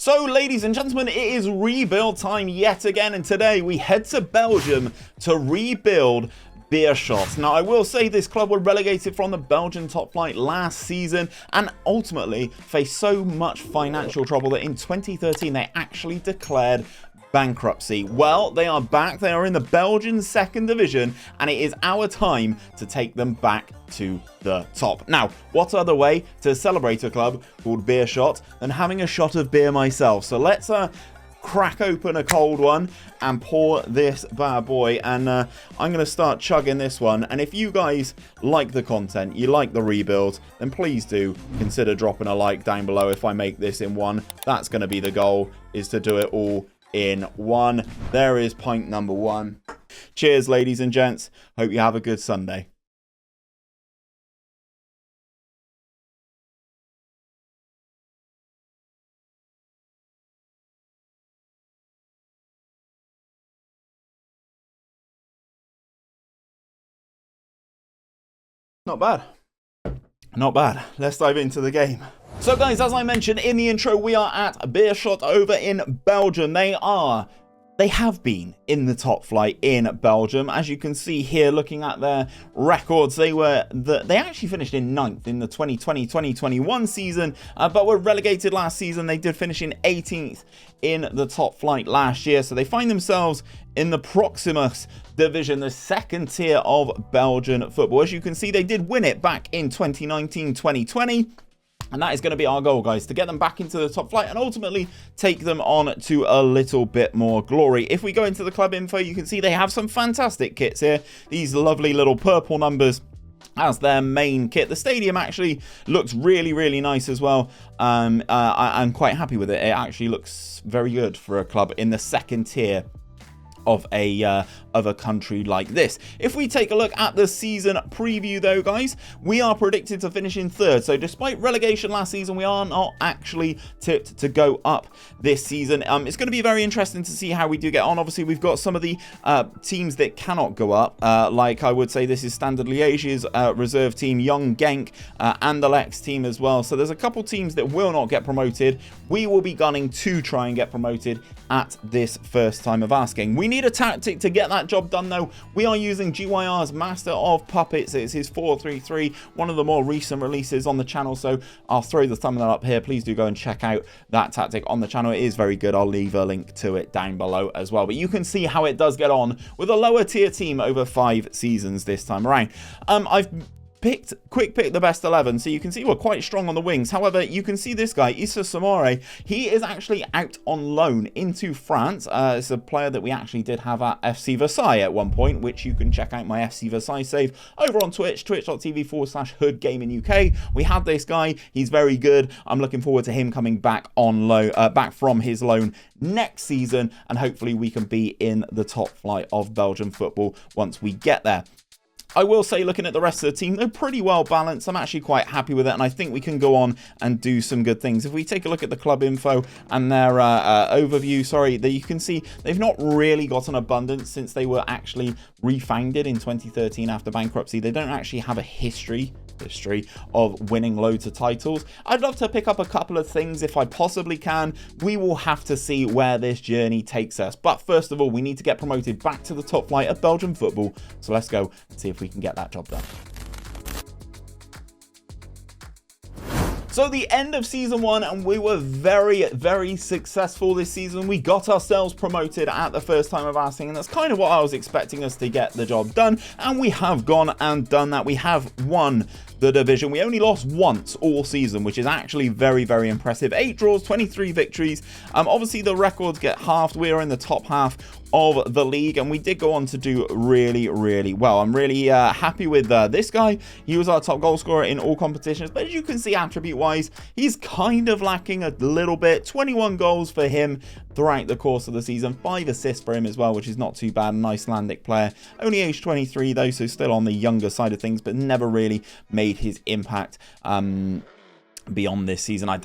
So, ladies and gentlemen, it is rebuild time yet again, and today we head to Belgium to rebuild Beerschot. Now, I will say this club were relegated from the Belgian top flight last season and ultimately faced so much financial trouble that in 2013 they actually declared bankruptcy. Well, they are back. They are in the Belgian second division, and it is our time to take them back to the top. Now, what other way to celebrate a club called Beerschot than having a shot of beer myself? So let's crack open a cold one and pour this bad boy, and I'm going to start chugging this one. And if you guys like the content, you like the rebuild, then please do consider dropping a like down below. If I make this in one, that's going to be the goal, is to do it all in one. There is pint number one. Cheers, ladies and gents. Hope you have a good Sunday. Not bad. Not bad. Let's dive into the game. So guys, as I mentioned in the intro, we are at Beerschot over in Belgium. They have been in the top flight in Belgium. As you can see here, looking at their records, they actually finished in 9th in the 2020-2021 season, but were relegated last season. They did finish in 18th in the top flight last year, so they find themselves in the Proximus division, the second tier of Belgian football. As you can see, they did win it back in 2019-2020. And that is going to be our goal, guys, to get them back into the top flight and ultimately take them on to a little bit more glory. If we go into the club info, you can see they have some fantastic kits here. These lovely little purple numbers as their main kit. The stadium actually looks really, really nice as well. I'm quite happy with it. It actually looks very good for a club in the second tier of a country like this. If we take a look at the season preview though, guys, we are predicted to finish in 3rd. So despite relegation last season, we are not actually tipped to go up this season. It's going to be very interesting to see how we do get on. Obviously, we've got some of the teams that cannot go up. Like I would say, this is Standard Liège's reserve team, Young Genk, and the Lex team as well. So there's a couple teams that will not get promoted. We will be gunning to try and get promoted at this first time of asking. We need a tactic to get that job done though. We are using 𝘼𝙗𝙤𝙪 Master of Puppets. It's his 433, one of the more recent releases on the channel, so I'll throw the thumbnail up here. Please do go and check out that tactic on the channel. It is very good. I'll leave a link to it down below as well, but you can see how it does get on with a lower tier team over 5 seasons this time around. I've quick pick the best 11, so you can see we're quite strong on the wings. However, you can see this guy, 𝘼𝙗𝙤𝙪, he is actually out on loan into France. It's a player that we actually did have at FC Versailles at one point, which you can check out my FC Versailles save over on Twitch, twitch.tv/𝘼𝙗𝙪. We had this guy, he's very good. I'm looking forward to him coming back on loan, back from his loan next season, and hopefully we can be in the top flight of Belgian football once we get there. I will say, looking at the rest of the team, they're pretty well balanced. I'm actually quite happy with it, and I think we can go on and do some good things. If we take a look at the club info and their overview, you can see they've not really got an abundance since they were actually refounded in 2013 after bankruptcy. They don't actually have a history of winning loads of titles. I'd love to pick up a couple of things if I possibly can. We will have to see where this journey takes us. But first of all, we need to get promoted back to the top flight of Belgian football. So let's go and see if we can get that job done. So the end of season 1, and we were very, very successful this season. We got ourselves promoted at the first time of asking, and that's kind of what I was expecting us to get the job done. And we have gone and done that. We have won the division. We only lost once all season, which is actually very, very impressive. 8 draws, 23 victories. Obviously the records get halved. We are in the top half of the league, and we did go on to do really, really well. I'm really happy with this guy. He was our top goal scorer in all competitions, but as you can see, attribute wise, he's kind of lacking a little bit. 21 goals for him throughout the course of the season, 5 assists for him as well, which is not too bad. An Icelandic player, only age 23 though, so still on the younger side of things, but never really made his impact beyond this season. I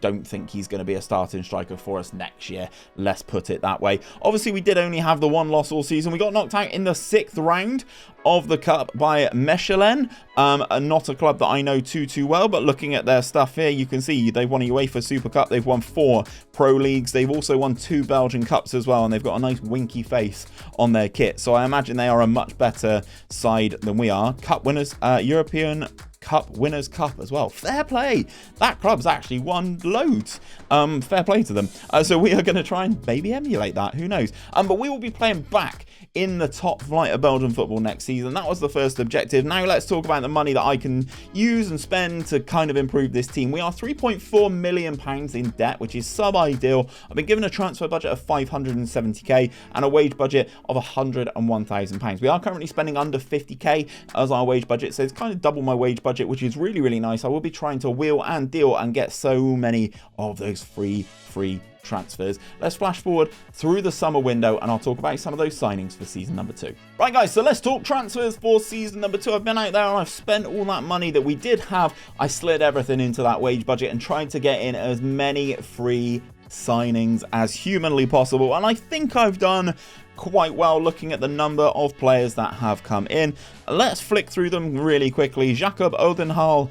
don't think he's going to be a starting striker for us next year. Let's put it that way. Obviously, we did only have the one loss all season. We got knocked out in the 6th round of the cup by Mechelen, not a club that I know too well, but looking at their stuff here, you can see they've won a UEFA Super Cup, they've won 4 Pro Leagues, they've also won 2 Belgian Cups as well, and they've got a nice winky face on their kit, so I imagine they are a much better side than we are. Cup winners, European Cup Winners' Cup as well. Fair play. That club's actually won loads. Fair play to them. So we are going to try and maybe emulate that. Who knows? But we will be playing back in the top flight of Belgian football next season. That was the first objective. Now let's talk about the money that I can use and spend to kind of improve this team. We are £3.4 million in debt, which is sub-ideal. I've been given a transfer budget of 570k and a wage budget of £101,000. We are currently spending under 50k as our wage budget, so it's kind of double my wage budget, which is really nice. I will be trying to wheel and deal and get so many of those free transfers. Let's flash forward through the summer window and I'll talk about some of those signings for season number 2. Right guys, so let's talk transfers for season number 2. I've been out there and I've spent all that money that we did have. I slid everything into that wage budget and tried to get in as many free signings as humanly possible, and I think I've done quite well looking at the number of players that have come in. Let's flick through them really quickly. 𝘼𝙗𝙤𝙪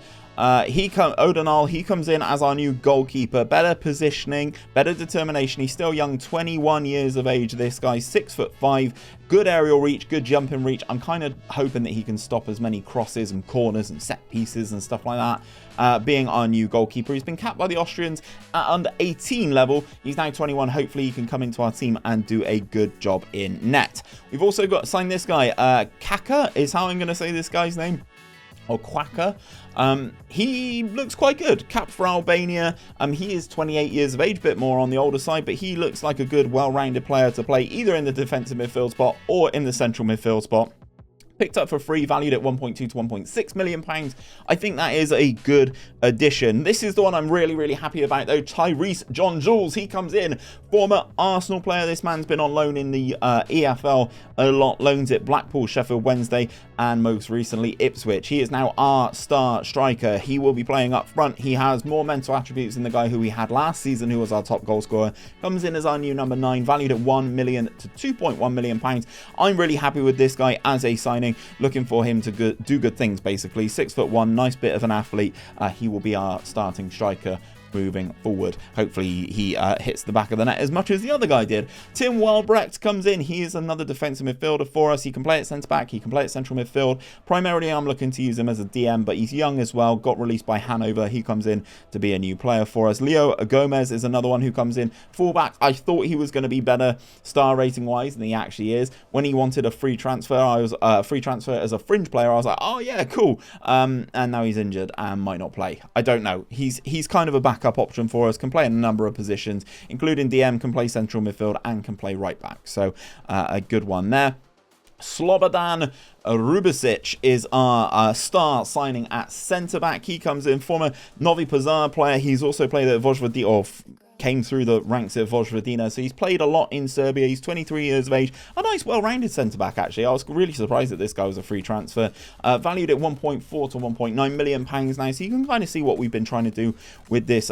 he comes in as our new goalkeeper. Better positioning, better determination. He's still young, 21 years of age. This guy, 6'5", good aerial reach, good jumping reach. I'm kind of hoping that he can stop as many crosses and corners and set pieces and stuff like that. Being our new goalkeeper, he's been capped by the Austrians at under 18 level. He's now 21. Hopefully he can come into our team and do a good job in net. We've also got signed this guy. 𝘼𝙗𝙤𝙪 is how I'm going to say this guy's name. Or 𝘼𝙗𝙤𝙪. He looks quite good. Capped for Albania. He is 28 years of age, bit more on the older side, but he looks like a good, well-rounded player to play either in the defensive midfield spot or in the central midfield spot. Picked up for free, valued at 1.2 to 1.6 million pounds. I think that is a good addition. This is the one I'm really happy about though. Tyrese John Jules, he comes in, former Arsenal player. This man's been on loan in the EFL a lot, loans at Blackpool, Sheffield Wednesday, and most recently Ipswich. He is now our star striker. He will be playing up front. He has more mental attributes than the guy who we had last season, who was our top goal scorer. Comes in as our new number 9, valued at 1 million to 2.1 million pounds. I'm really happy with this guy as a signing. Looking for him to do good things, basically. 6'1", nice bit of an athlete. He will be our starting striker moving forward. Hopefully he hits the back of the net as much as the other guy did. Tim Welbrecht comes in. He is another defensive midfielder for us. He can play at centre back, he can play at central midfield. Primarily I'm looking to use him as a DM, but he's young as well. Got released by Hanover. He comes in to be a new player for us. Leo Gomez is another one who comes in. Fullback. I thought he was going to be better star rating wise than he actually is. When he wanted a free transfer, free transfer as a fringe player, I was like, oh yeah, cool. And now he's injured and might not play. I don't know. He's kind of a backup option for us, can play in a number of positions, including DM, can play central midfield and can play right back. So a good one there. Slobodan Rubicic is our star signing at centre back. He comes in, former Novi Pazar player. He's also played at Vojvodina, or came through the ranks of Vojvodina, so he's played a lot in Serbia. He's 23 years of age. A nice, well-rounded centre-back, actually. I was really surprised that this guy was a free transfer. Valued at 1.4 to 1.9 million pounds now, so you can kind of see what we've been trying to do with this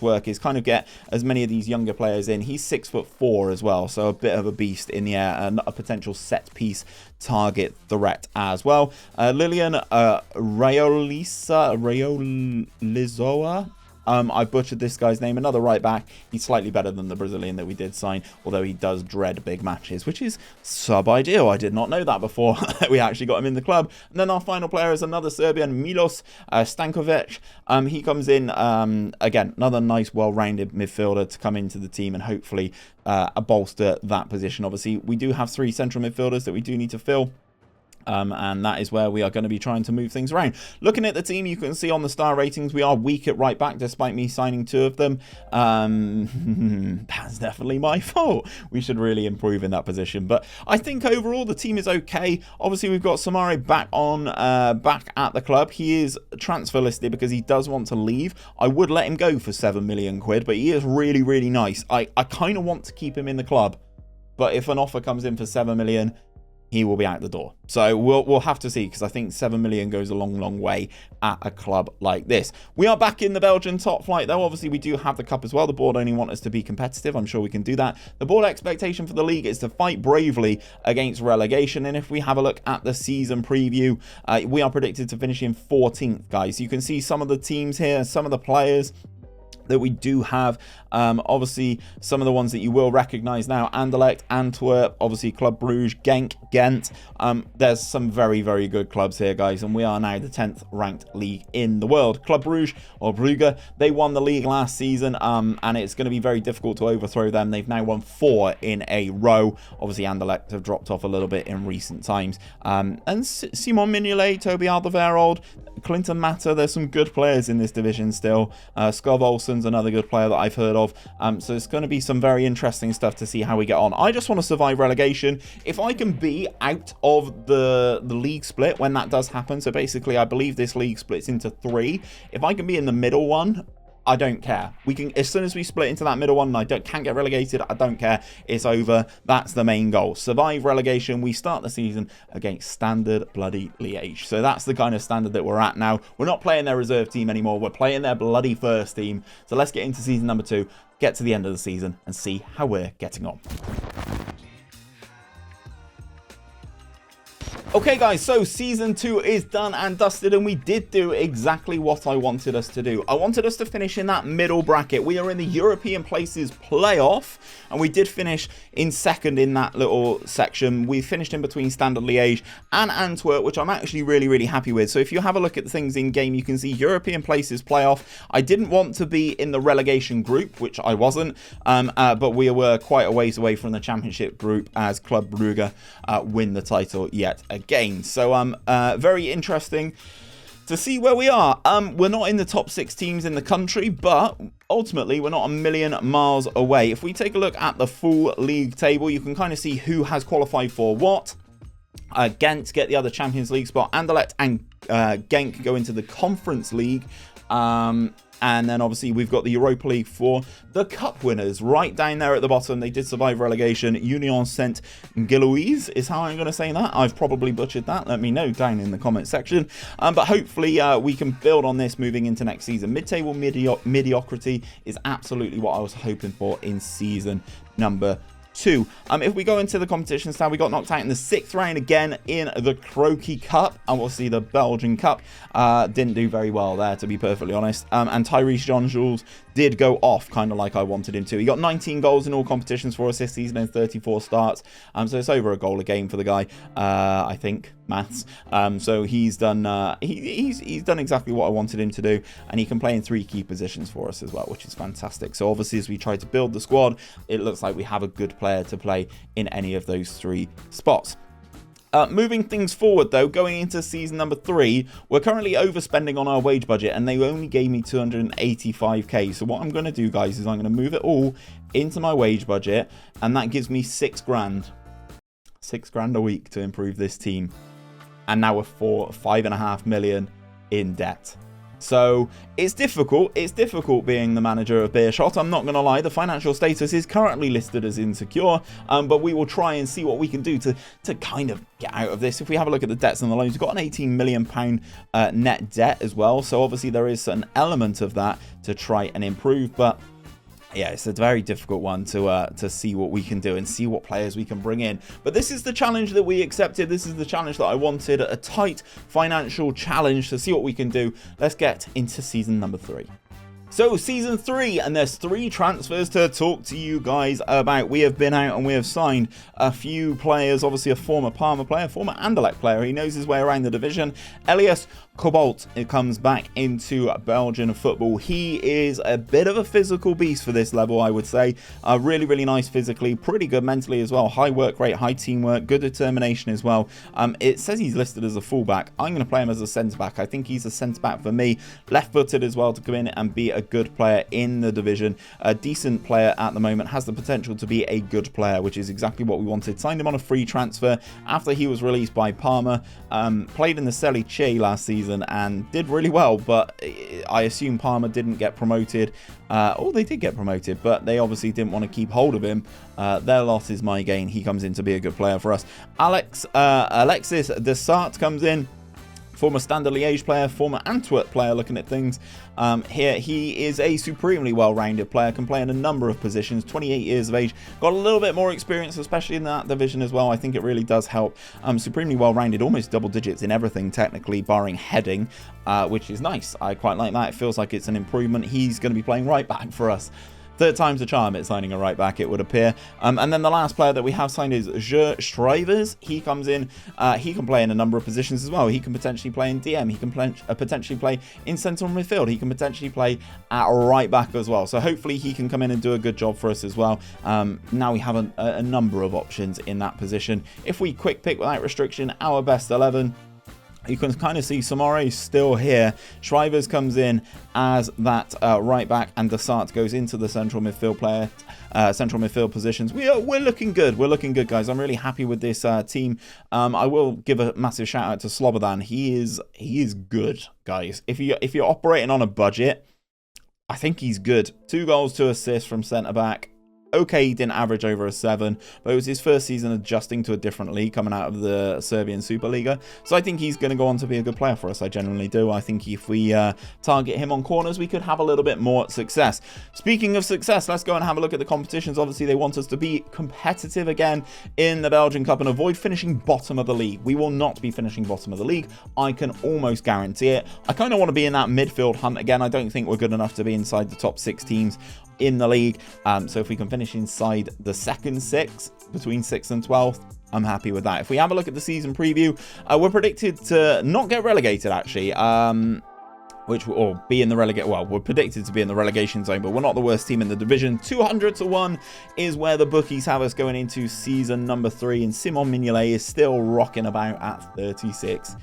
work, is kind of get as many of these younger players in. He's 6'4" as well, so a bit of a beast in the air, and a potential set-piece target threat as well. Lilian Rayolizoa. I butchered this guy's name. Another right back. He's slightly better than the Brazilian that we did sign, although he does dread big matches, which is sub-ideal. I did not know that before we actually got him in the club. And then our final player is another Serbian, Milos Stankovic. He comes in, again, another nice, well-rounded midfielder to come into the team and hopefully bolster that position. Obviously, we do have 3 central midfielders that we do need to fill. And that is where we are going to be trying to move things around. Looking at the team, you can see on the star ratings we are weak at right back, despite me signing 2 of them. That's definitely my fault. We should really improve in that position, but I think overall the team is okay. Obviously we've got Samari back at the club. He is transfer listed because he does want to leave. I would let him go for 7 million quid, but he is really nice. I kind of want to keep him in the club, but if an offer comes in for 7 million, he will be out the door. So we'll have to see, because I think 7 million goes a long way at a club like this. We are back in the Belgian top flight, though. Obviously, we do have the cup as well. The board only want us to be competitive. I'm sure we can do that. The board expectation for the league is to fight bravely against relegation. And if we have a look at the season preview, we are predicted to finish in 14th, guys. You can see some of the teams here, some of the players that we do have. Obviously, some of the ones that you will recognize now: Anderlecht, Antwerp, obviously Club Brugge, Genk, Ghent. There's some very good clubs here, guys, and we are now the 10th ranked league in the world. Club Brugge, or Brugge, they won the league last season, and it's going to be very difficult to overthrow them. They've now won 4 in a row. Obviously, Anderlecht have dropped off a little bit in recent times. And Simon Mignolet, Toby Alderweireld, Clinton Mata, there's some good players in this division still. Skov Olsen's another good player that I've heard of. So it's going to be some very interesting stuff to see how we get on. I just want to survive relegation. If I can be out of the league split when that does happen, so basically I believe this league splits into 3. If I can be in the middle one, I don't care. We can, as soon as we split into that middle one and I can't get relegated, I don't care. It's over. That's the main goal. Survive relegation. We start the season against Standard bloody Liège. So that's the kind of standard that we're at now. We're not playing their reserve team anymore. We're playing their bloody first team. So let's get into season number 2, get to the end of the season and see how we're getting on. Okay, guys, so season 2 is done and dusted, and we did do exactly what I wanted us to do. I wanted us to finish in that middle bracket. We are in the European Places playoff, and we did finish in 2nd in that little section. We finished in between Standard Liège and Antwerp, which I'm actually really happy with. So if you have a look at the things in game, you can see European Places playoff. I didn't want to be in the relegation group, which I wasn't, but we were quite a ways away from the championship group as Club Brugge win the title yet again. So very interesting to see where we are. We're not in the top 6 teams in the country, but ultimately we're not a million miles away. If we take a look at the full league table, you can kind of see who has qualified for what. Ghent get the other Champions League spot. Anderlecht and Genk go into the Conference League. And then obviously we've got the Europa League for the cup winners right down there at the bottom. They did survive relegation. Union Saint-Gilloise is how I'm going to say that. I've probably butchered that. Let me know down in the comment section. But hopefully we can build on this moving into next season. Mid-table mediocrity is absolutely what I was hoping for in season number 2. If we go into the competitions now, we got knocked out in the 6th round again in the Croquis Cup, and we'll see the Belgian Cup. Didn't do very well there, to be perfectly honest. And Tyrese Jean-Jules did go off kind of like I wanted him to. He got 19 goals in all competitions for us this season and 34 starts. So it's over a goal a game for the guy, I think. Maths. So he's done he's done exactly what I wanted him to do, and he can play in 3 key positions for us as well, which is fantastic. So obviously as we try to build the squad, it looks like we have a good player to play in any of those 3 spots. Moving things forward, though, going into season number 3, we're currently overspending on our wage budget, and they only gave me 285k. So what I'm going to do, guys, is I'm going to move it all into my wage budget, and that gives me 6 grand. 6 grand a week to improve this team. And now we're 5.5 million in debt. So it's difficult. It's difficult being the manager of Beerschot. I'm not going to lie. The financial status is currently listed as insecure, but we will try and see what we can do to kind of get out of this. If we have a look at the debts and the loans, we've got an £18 million net debt as well. So obviously there is an element of that to try and improve, but yeah, it's a very difficult one to see what we can do and see what players we can bring in. But this is the challenge that we accepted. This is the challenge that I wanted, a tight financial challenge to see what we can do. Let's get into season number 3. So season 3, and there's 3 transfers to talk to you guys about. We have been out and we have signed a few players. Obviously a former Parma player, former Anderlecht player. He knows his way around the division. 𝘼𝙗𝙤𝙪 comes back into Belgian football. He is a bit of a physical beast for this level, I would say. Really nice physically, pretty good mentally as well. High work rate, high teamwork, good determination as well. It says he's listed as a fullback. I'm going to play him as a centre-back. I think he's a centre-back for me. Left-footed as well to come in and be a good player in the division, a decent player at the moment, has the potential to be a good player, which is exactly what we wanted. Signed him on a free transfer after he was released by Parma, played in the Serie C last season and did really well, but I assume Parma didn't get promoted. They did get promoted, but they obviously didn't want to keep hold of him. Their loss is my gain. He comes in to be a good player for us. Alexis 𝘼𝙗𝙤𝙪 comes in. Former Standard Liège player, former Antwerp player, looking at things here. He is a supremely well-rounded player, can play in a number of positions, 28 years of age, got a little bit more experience, especially in that division as well. I think it really does help. Supremely well-rounded, almost double digits in everything, technically, barring heading, which is nice. I quite like that. It feels like it's an improvement. He's going to be playing right back for us. Third time's a charm at signing a right back, it would appear. And then the last player that we have signed is 𝘼𝙗𝙤𝙪. He comes in. He can play in a number of positions as well. He can potentially play in DM. He can potentially play in central midfield. He can potentially play at right back as well. So hopefully he can come in and do a good job for us as well. Now we have a number of options in that position. If we quick pick without restriction, our best 11. You can kind of see Samare is still here. 𝘼𝙗𝙪 comes in as that right back, and 𝘼𝙗𝙪 goes into the central midfield positions. We're looking good. We're looking good, guys. I'm really happy with this team. I will give a massive shout out to 𝘼𝙗𝙗𝙪. He is good, guys. If you're operating on a budget, I think he's good. 2 goals, 2 assists from centre back. Okay, he didn't average over a 7, but it was his first season adjusting to a different league coming out of the Serbian Superliga. So I think he's going to go on to be a good player for us. I genuinely do. I think if we target him on corners, we could have a little bit more success. Speaking of success, let's go and have a look at the competitions. Obviously, they want us to be competitive again in the Belgian Cup and avoid finishing bottom of the league. We will not be finishing bottom of the league. I can almost guarantee it. I kind of want to be in that midfield hunt again. I don't think we're good enough to be inside the top 6 teams in the league, so if we can finish inside the second 6, between 6th and 12th, I'm happy with that. If we have a look at the season preview, we're predicted to not get relegated, actually, or be in the we're predicted to be in the relegation zone, but we're not the worst team in the division. 200-1 is where the bookies have us going into season number 3, and Simon Mignolet is still rocking about at 36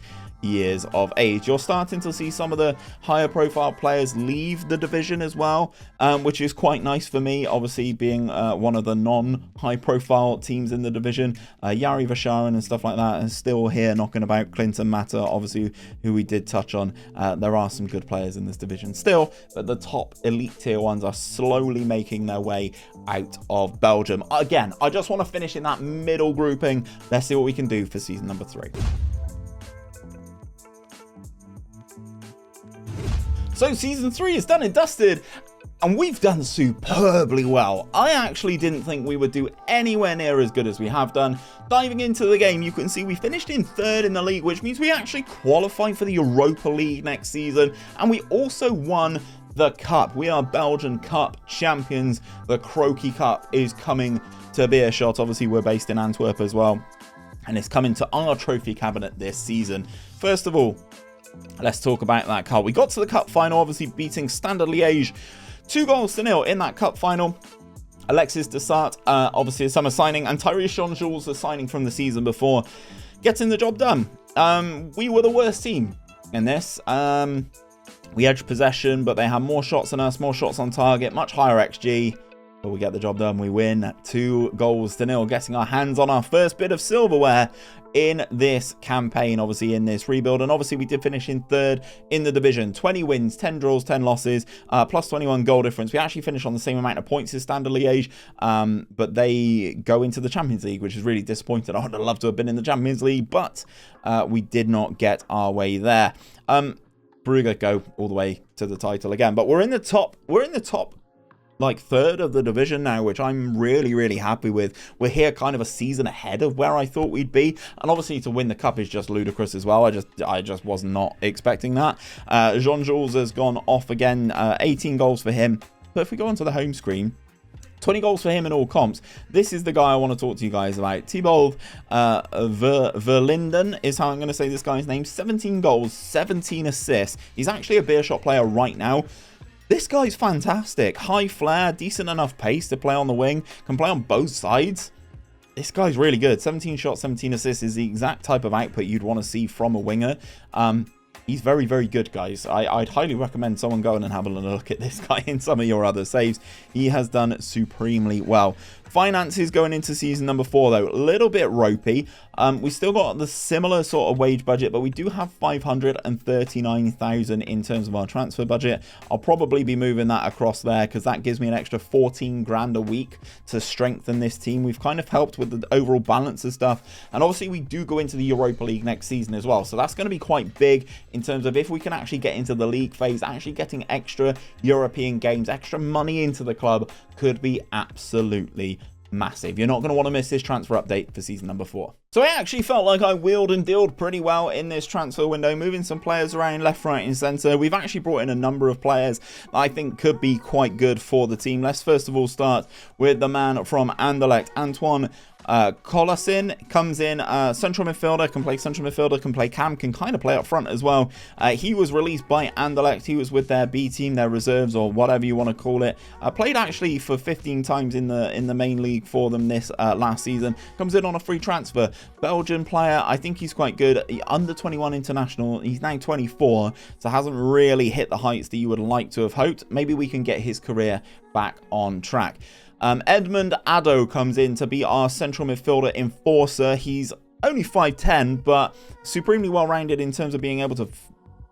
years of age. You're starting to see some of the higher profile players leave the division as well, which is quite nice for me, obviously being one of the non-high profile teams in the division. Jari Verscharen and stuff like that is still here knocking about. Clinton Mata, obviously, who we did touch on. There are some good players in this division still, but the top elite tier ones are slowly making their way out of Belgium. Again, I just want to finish in that middle grouping. Let's see what we can do for season number 3. So season 3 is done and dusted, and we've done superbly well. I actually didn't think we would do anywhere near as good as we have done. Diving into the game, you can see we finished in 3rd in the league, which means we actually qualified for the Europa League next season, and we also won the Cup. We are Belgian Cup champions. The Croquis Cup is coming to Beerschot. Obviously, we're based in Antwerp as well, and it's coming to our trophy cabinet this season. First of all, let's talk about that cup. We got to the cup final, obviously beating Standard Liège 2-0 in that cup final. Alexis 𝘼𝙗𝙪𝙗𝙪, obviously a summer signing, and Jean-Jules, a signing from the season before, getting the job done. We were the worst team in this. We edged possession, but they had more shots than us, more shots on target, much higher XG. But we get the job done. We win 2-0, getting our hands on our first bit of silverware in this campaign, obviously in this rebuild. And obviously we did finish in 3rd in the division. 20 wins, 10 draws, 10 losses, plus 21 goal difference. We actually finished on the same amount of points as Standard Liège, but they go into the Champions League, which is really disappointing. I would have loved to have been in the Champions League, but we did not get our way there. Brugge go all the way to the title again, but we're in the top. Like 3rd of the division now, which I'm really happy with. We're here kind of a season ahead of where I thought we'd be, and obviously to win the cup is just ludicrous as well. I just was not expecting that. Jean-Jules has gone off again, 18 goals for him. But if we go onto the home screen, 20 goals for him in all comps. This is the guy I want to talk to you guys about. 𝘼𝙗𝙗𝙪𝙗 𝘼𝙗𝙗𝙪𝙗 is how I'm going to say this guy's name. 17 goals, 17 assists. He's actually a Beerschot player right now. This guy's fantastic. High flair, decent enough pace to play on the wing, can play on both sides. This guy's really good. 17 shots, 17 assists is the exact type of output you'd want to see from a winger. He's very, very good, guys. I'd highly recommend someone going and having a look at this guy in some of your other saves. He has done supremely well. Finances going into season number 4, though, a little bit ropey. We still got the similar sort of wage budget, but we do have 539,000 in terms of our transfer budget. I'll probably be moving that across there because that gives me an extra 14 grand a week to strengthen this team. We've kind of helped with the overall balance of stuff, and obviously we do go into the Europa League next season as well, so that's going to be quite big in terms of if we can actually get into the league phase. Actually getting extra European games, extra money into the club could be absolutely massive. You're not going to want to miss this transfer update for season number 4. So I actually felt like I wheeled and dealed pretty well in this transfer window, moving some players around left, right and centre. We've actually brought in a number of players that I think could be quite good for the team. Let's first of all start with the man from Anderlecht, Antoine 𝘼𝙗𝙤𝙪 comes in, central midfielder, can play central midfielder, can play cam, can kind of play up front as well. He was released by Anderlecht. He was with their B team, their reserves, or whatever you want to call it. Played actually for 15 times in the main league for them this last season. Comes in on a free transfer. Belgian player, I think he's quite good. Under 21 international. He's now 24, so hasn't really hit the heights that you would like to have hoped. Maybe we can get his career back on track. 𝘼𝙗𝙤𝙪 comes in to be our central midfielder enforcer. He's only 5'10", but supremely well-rounded in terms of being able to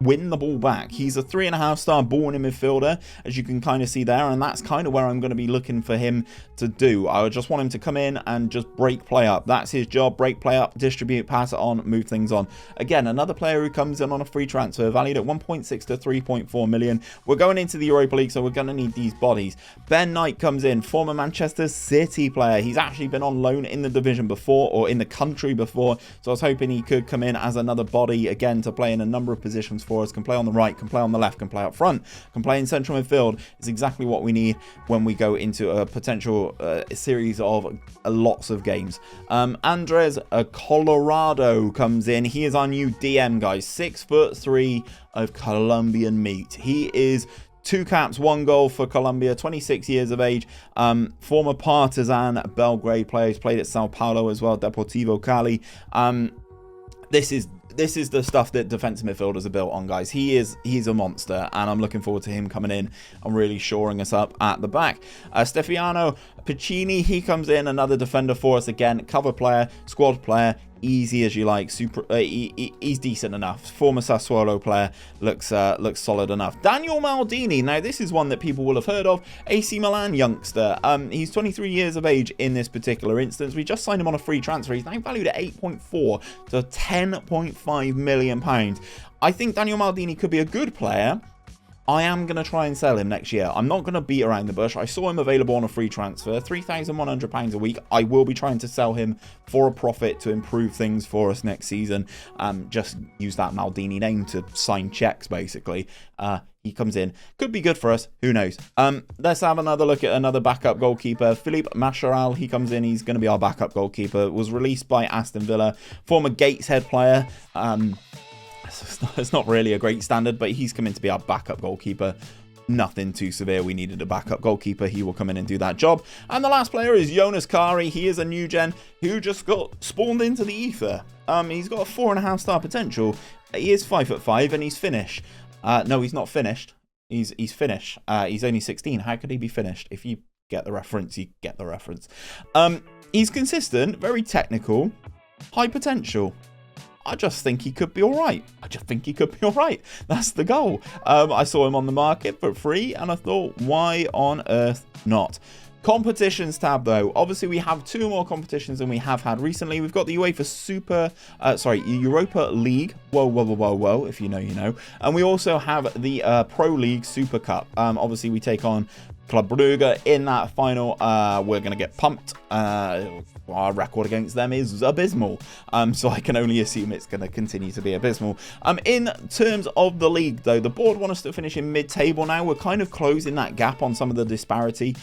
win the ball back. He's a 3.5-star ball-winning midfielder, as you can kind of see there, and that's kind of where I'm going to be looking for him to do. I would just want him to come in and just break play up. That's his job: break play up, distribute, pass it on, move things on. Again, another player who comes in on a free transfer, valued at 1.6 to 3.4 million. We're going into the Europa League, so we're going to need these bodies. Ben Knight comes in, former Manchester City player. He's actually been on loan in the division before, or in the country before, so I was hoping he could come in as another body again to play in a number of positions for us. Can play on the right, can play on the left, can play up front, can play in central midfield. It's exactly what we need when we go into a potential series of lots of games. Andres Colorado comes in. He is our new DM, guys. 6'3" of Colombian meat. He is 2 caps, 1 goal for Colombia, 26 years of age, former Partizan Belgrade player. He's played at Sao Paulo as well, Deportivo Cali. This is the stuff that defensive midfielders are built on, guys. He's a monster, and I'm looking forward to him coming in and really shoring us up at the back. Stefano Piccini, he comes in, another defender for us again, cover player, squad player, easy as you like. He's decent enough. Former Sassuolo player, looks solid enough. Daniel Maldini, now this is one that people will have heard of. AC Milan youngster. He's 23 years of age in this particular instance. We just signed him on a free transfer. He's now valued at 8.4 to 10.5 million pounds. I think Daniel Maldini could be a good player. I am going to try and sell him next year. I'm not going to beat around the bush. I saw him available on a free transfer, £3,100 a week. I will be trying to sell him for a profit to improve things for us next season. Just use that Maldini name to sign checks, basically. He comes in. Could be good for us. Who knows? Let's have another look at another backup goalkeeper. Philippe Macharal, he comes in. He's going to be our backup goalkeeper. Was released by Aston Villa. Former Gateshead player. It's not really a great standard, but he's come in to be our backup goalkeeper. Nothing too severe. We needed a backup goalkeeper. He will come in and do that job. And the last player is Jonas Kari. He is a new gen who just got spawned into the ether. He's got a 4.5-star potential. He is 5'5" and he's Finnish. No, he's not finished. He's Finnish. He's only 16. How could he be finished? If you get the reference, you get the reference. He's consistent, very technical, high potential. I just think he could be all right. That's the goal. I saw him on the market for free, and I thought, why on earth not? Competitions tab, though. Obviously, we have 2 more competitions than we have had recently. We've got the UEFA Europa League. Whoa. If you know, you know. And we also have the Pro League Super Cup. Obviously, we take on Club Brugge in that final. We're going to get pumped. Our record against them is abysmal. So I can only assume it's going to continue to be abysmal. In terms of the league, though, the board want us to finish in mid-table now. We're kind of closing that gap on some of the disparity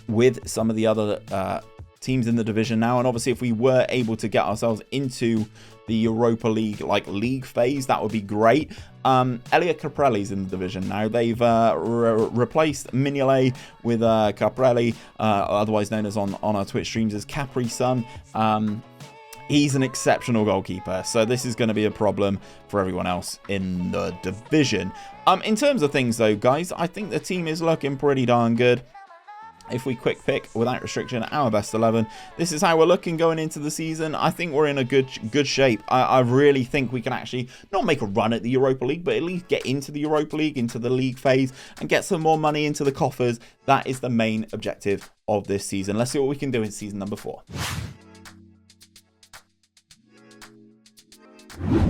with some of the other teams in the division now. And obviously, if we were able to get ourselves into the Europa League league phase, that would be great. Elliot Caprelli's in the division now. They've replaced Mignolet with Caprelli, otherwise known as on our Twitch streams as Capri Sun. he's an exceptional goalkeeper. So this is going to be a problem for everyone else in the division. In terms of things though, guys, I think the team is looking pretty darn good. If we quick pick without restriction our best 11, this is how we're looking going into the season. I think we're in a good shape. I really think we can actually not make a run at the Europa League, but at least get into the Europa League, into the league phase, and get some more money into the coffers. That is the main objective of this season. Let's see what we can do in season number 4.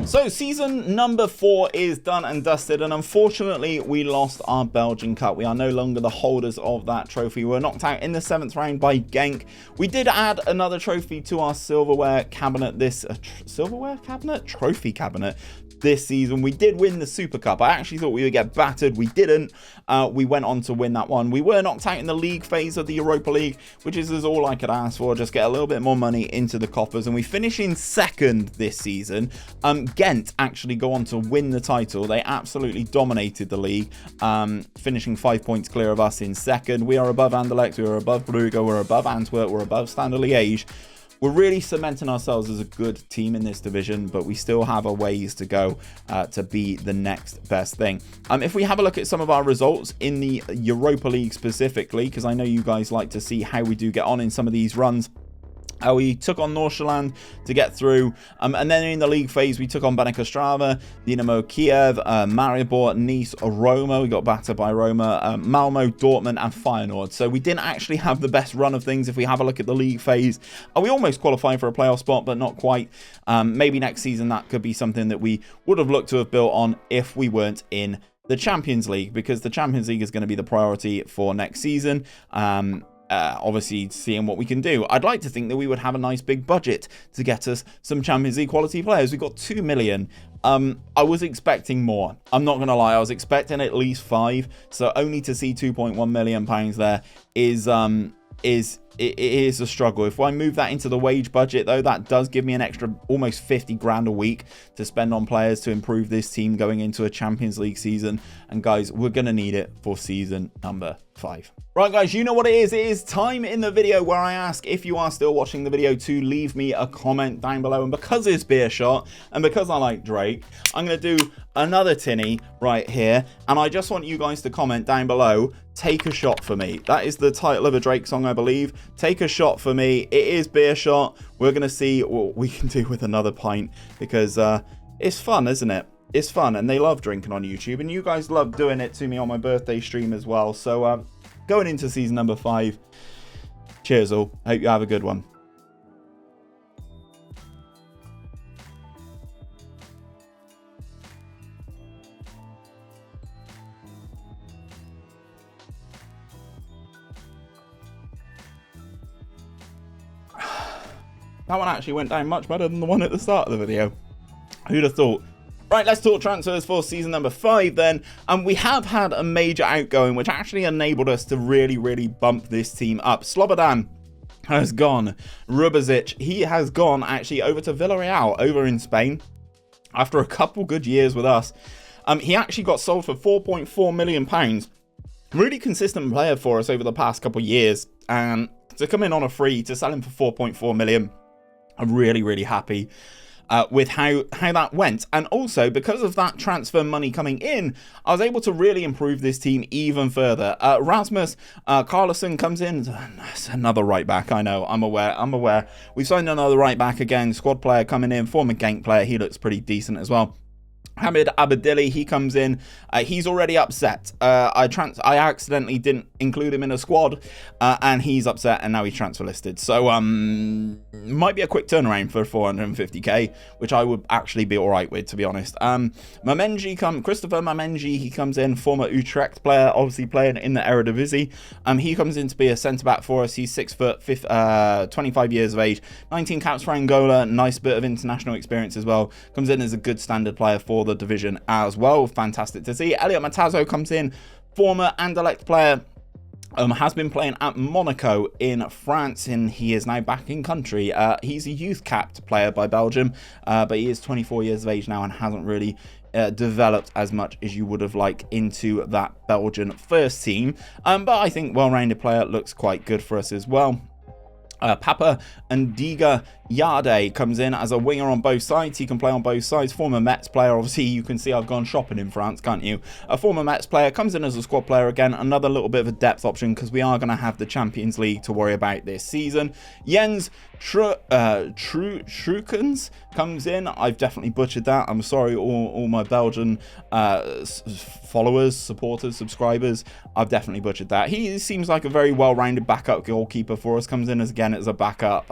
So season number 4 is done and dusted, and unfortunately we lost our Belgian Cup. We are no longer the holders of that trophy. We were knocked out in the 7th round by Genk. We did add another trophy to our silverware cabinet trophy cabinet this season. We did win the Super Cup. I actually thought we would get battered. We didn't. We went on to win that one. We were knocked out in the league phase of the Europa League, which is all I could ask for. Just get a little bit more money into the coffers, and we finish in 2nd this season. Ghent actually go on to win the title. They absolutely dominated the league, finishing 5 points clear of us in 2nd. We are above Anderlecht, we are above Brugge, we're above Antwerp, we're above Standard Liège. We're really cementing ourselves as a good team in this division, but we still have a ways to go to be the next best thing. If we have a look at some of our results in the Europa League specifically, because I know you guys like to see how we do get on in some of these runs. We took on Nordsjælland to get through, and then in the league phase we took on Baník Ostrava, Dynamo Kiev, Maribor, Nice, Roma. We got battered by Roma, Malmo, Dortmund and Feyenoord. So we didn't actually have the best run of things. If we have a look at the league phase, we almost qualified for a playoff spot, but not quite. Maybe next season that could be something that we would have looked to have built on if we weren't in the Champions League, because the Champions League is going to be the priority for next season. Obviously seeing what we can do. I'd like to think that we would have a nice big budget to get us some Champions League quality players. We got 2 million. I was expecting more. I'm not going to lie. I was expecting at least 5. So only to see 2.1 million pounds there is a struggle. If I move that into the wage budget though, that does give me an extra almost 50 grand a week to spend on players to improve this team going into a Champions League season. And guys, we're going to need it for season number 5. Right guys, you know what it is. It is time in the video where I ask, if you are still watching the video, to leave me a comment down below. And because it's Beerschot and because I like Drake, I'm going to do another tinny right here. And I just want you guys to comment down below, "Take a shot for me." That is the title of a Drake song, I believe. Take a shot for me. It is Beerschot. We're going to see what we can do with another pint, because it's fun, isn't it? It's fun, and they love drinking on YouTube, and you guys love doing it to me on my birthday stream as well. So going into season number 5, cheers all. Hope you have a good one. That one actually went down much better than the one at the start of the video. Who'd have thought? Right, let's talk transfers for season number 5 then. And we have had a major outgoing, which actually enabled us to really bump this team up. Slobodan has gone. Rubezic, he has gone actually over to Villarreal over in Spain after a couple good years with us. He actually got sold for £4.4 million. Really consistent player for us over the past couple years. And to come in on a free, to sell him for 4.4 million, I'm really happy with how that went. And also, because of that transfer money coming in, I was able to really improve this team even further. Rasmus Carlson comes in. That's another right back. I know, I'm aware. We've signed another right back again. Squad player coming in, former Genk player. He looks pretty decent as well. Hamid Abadili, he comes in. He's already upset. I accidentally didn't include him in a squad, and he's upset, and now he's transfer listed. So might be a quick turnaround for 450k, which I would actually be all right with, to be honest. Christopher Mamenji, he comes in, former Utrecht player, obviously playing in the Eredivisie. He comes in to be a centre back for us. He's 6 foot, 25 years of age, 19 caps for Angola, nice bit of international experience as well. Comes in as a good standard player for the division as well. Fantastic to see. Elliot Matazo comes in, former Anderlecht player, has been playing at Monaco in France, and he is now back in country. He's a youth capped player by Belgium, but he is 24 years of age now and hasn't really developed as much as you would have liked into that Belgian first team. But I think well-rounded player, looks quite good for us as well. Papa 𝘼𝙗𝙤𝙕 comes in as a winger on both sides. He can play on both sides. Former Mets player. Obviously, you can see I've gone shopping in France, can't you? A former Mets player comes in as a squad player again. Another little bit of a depth option because we are going to have the Champions League to worry about this season. Jens 𝘼𝙗𝙤𝙪 comes in. I've definitely butchered that. I'm sorry, all my Belgian followers, supporters, subscribers. I've definitely butchered that. He seems like a very well-rounded backup goalkeeper for us. Comes in again as a backup.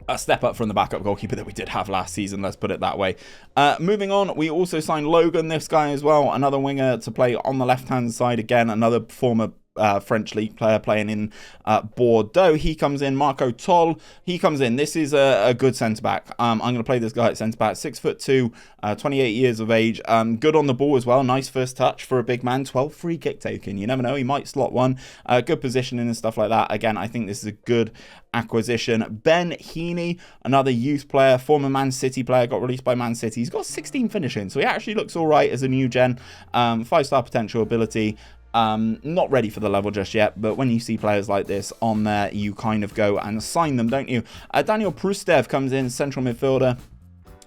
A step up from the backup goalkeeper that we did have last season, let's put it that way. Moving on, we also signed Logan, this guy as well, another winger to play on the left-hand side again, another former French league player playing in Bordeaux. He comes in. Marco Toll, he comes in. This is a good centre-back. I'm going to play this guy at centre-back. 6'2", 28 years of age. Good on the ball as well. Nice first touch for a big man. 12 free kick taken. You never know. He might slot one. Good positioning and stuff like that. Again, I think this is a good acquisition. Ben Heaney, another youth player, former Man City player, got released by Man City. He's got 16 finishing, so he actually looks all right as a new gen. 5-star potential ability. Not ready for the level just yet, but when you see players like this on there, you kind of go and sign them, don't you? Daniel Proustev comes in, central midfielder.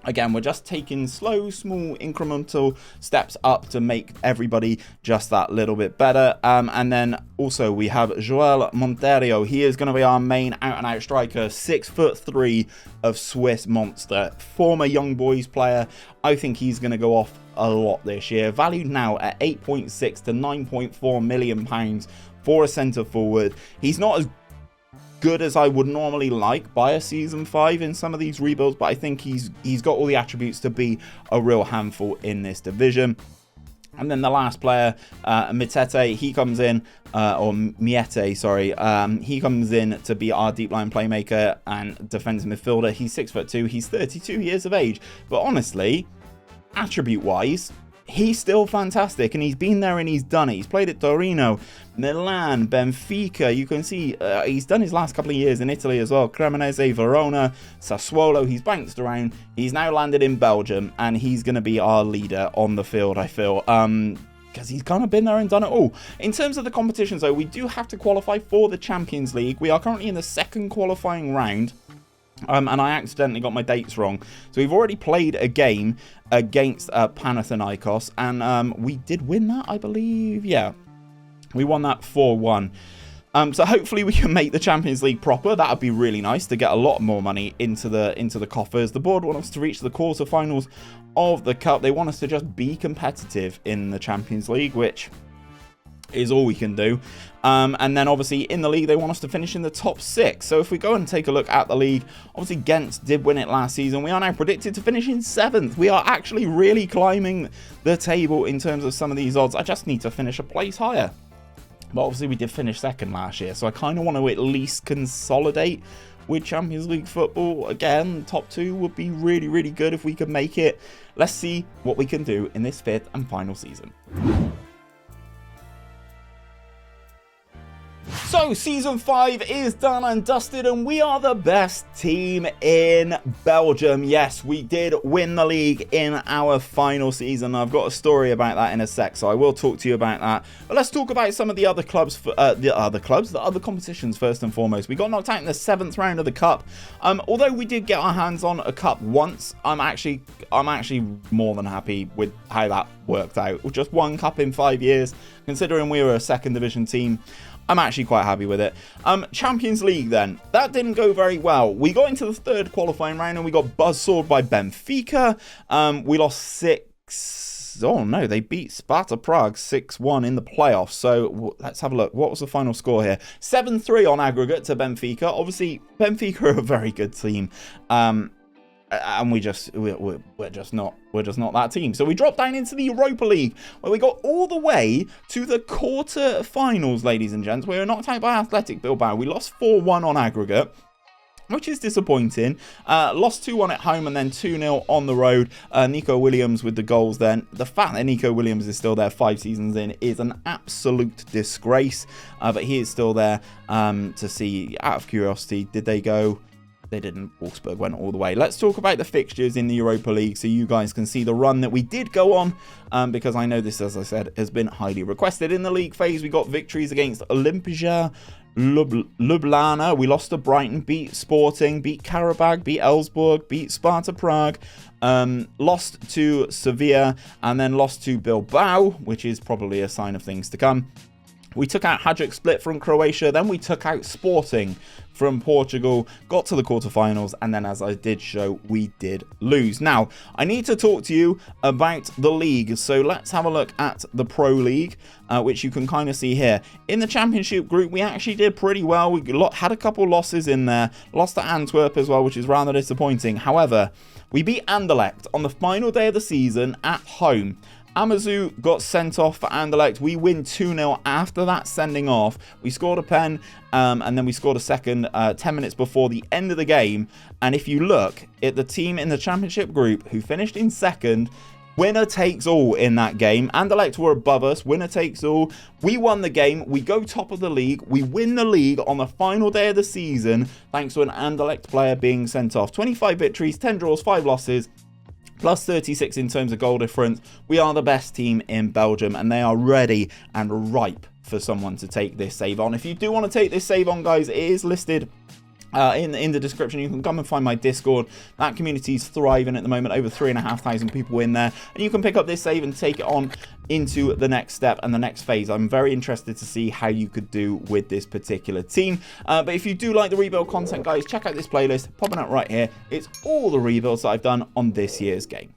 Again, we're just taking slow, small, incremental steps up to make everybody just that little bit better. And then also we have Joel Monteiro. He is going to be our main out-and-out striker. 6'3" of Swiss monster. Former Young Boys player. I think he's going to go off a lot this year. Valued now at 8.6 to 9.4 million pounds for a centre forward. He's not as good as I would normally like by a season 5 in some of these rebuilds, but I think he's got all the attributes to be a real handful in this division. And then the last player, Mitete, he comes in, or Miete, sorry, he comes in to be our deep line playmaker and defensive midfielder. He's 6'2", he's 32 years of age, but honestly, attribute-wise, he's still fantastic, and he's been there and he's done it. He's played at Torino, Milan, Benfica. You can see he's done his last couple of years in Italy as well. Cremonese, Verona, Sassuolo. He's bounced around. He's now landed in Belgium, and he's going to be our leader on the field, I feel. Because he's kind of been there and done it all. In terms of the competitions, though, we do have to qualify for the Champions League. We are currently in the second qualifying round. And I accidentally got my dates wrong. So we've already played a game against Panathinaikos, and we did win that, I believe. Yeah, we won that 4-1. So hopefully we can make the Champions League proper. That would be really nice to get a lot more money into the coffers. The board want us to reach the quarterfinals of the cup. They want us to just be competitive in the Champions League, which is all we can do. And then obviously in the league they want us to finish in the top 6. So if we go and take a look at the league, obviously Ghent did win it last season. We are now predicted to finish in 7th. We are actually really climbing the table in terms of some of these odds. I just need to finish a place higher. But obviously we did finish 2nd last year, so I kind of want to at least consolidate with Champions League football. Again, top 2 would be really, really good if we could make it. Let's see what we can do in this 5th and final season. So, Season 5 is done and dusted, and we are the best team in Belgium. Yes, we did win the league in our final season. I've got a story about that in a sec, so I will talk to you about that. But let's talk about some of the other clubs, the other competitions first and foremost. We got knocked out in the 7th round of the cup. Although we did get our hands on a cup once, I'm actually more than happy with how that worked out. Just one cup in 5 years, considering we were a 2nd division team. I'm actually quite happy with it. Champions League then. That didn't go very well. We got into the 3rd qualifying round and we got buzzsawed by Benfica. We lost 6... Oh no, they beat Sparta Prague 6-1 in the playoffs. So let's have a look. What was the final score here? 7-3 on aggregate to Benfica. Obviously, Benfica are a very good team. And we're just not that team. So we dropped down into the Europa League, where we got all the way to the quarter-finals, ladies and gents. We were knocked out by Athletic Bilbao. We lost 4-1 on aggregate, which is disappointing. Lost 2-1 at home and then 2-0 on the road. Nico Williams with the goals then. The fact that Nico Williams is still there 5 seasons in is an absolute disgrace. But he is still there to see. Out of curiosity, did they go... They didn't. Wolfsburg went all the way. Let's talk about the fixtures in the Europa League so you guys can see the run that we did go on, because I know this, as I said, has been highly requested. In the league phase, we got victories against 𝘼𝙗𝙤𝙪 𝘼𝙗𝙤𝙪. We lost to Brighton, beat Sporting, beat Karabag, beat Elfsborg, beat Sparta Prague, lost to Sevilla, and then lost to Bilbao, which is probably a sign of things to come. We took out Hajduk Split from Croatia, then we took out Sporting from Portugal, got to the quarterfinals, and then, as I did show, we did lose. Now, I need to talk to you about the league, so let's have a look at the Pro League, which you can kind of see here. In the Championship group, we actually did pretty well. We had a couple losses in there, lost to Antwerp as well, which is rather disappointing. However, we beat Anderlecht on the final day of the season at home. 𝘼𝙗𝙤𝙪 got sent off for Anderlecht. We win 2-0 after that sending off. We scored a pen, and then we scored a second 10 minutes before the end of the game. And if you look at the team in the Championship group who finished in second, winner takes all in that game. Anderlecht were above us, winner takes all. We won the game, we go top of the league, we win the league on the final day of the season, thanks to an Anderlecht player being sent off. 25 victories, 10 draws, 5 losses. Plus 36 in terms of goal difference. We are the best team in Belgium, and they are ready and ripe for someone to take this save on. If you do want to take this save on, guys, it is listed in the description. You can come and find my Discord. That community is thriving at the moment, over 3,500 people in there, and you can pick up this save and take it on into the next step and the next phase. I'm very interested to see how you could do with this particular team. But if you do like the rebuild content, guys, check out this playlist popping up right here. It's all the rebuilds that I've done on this year's game.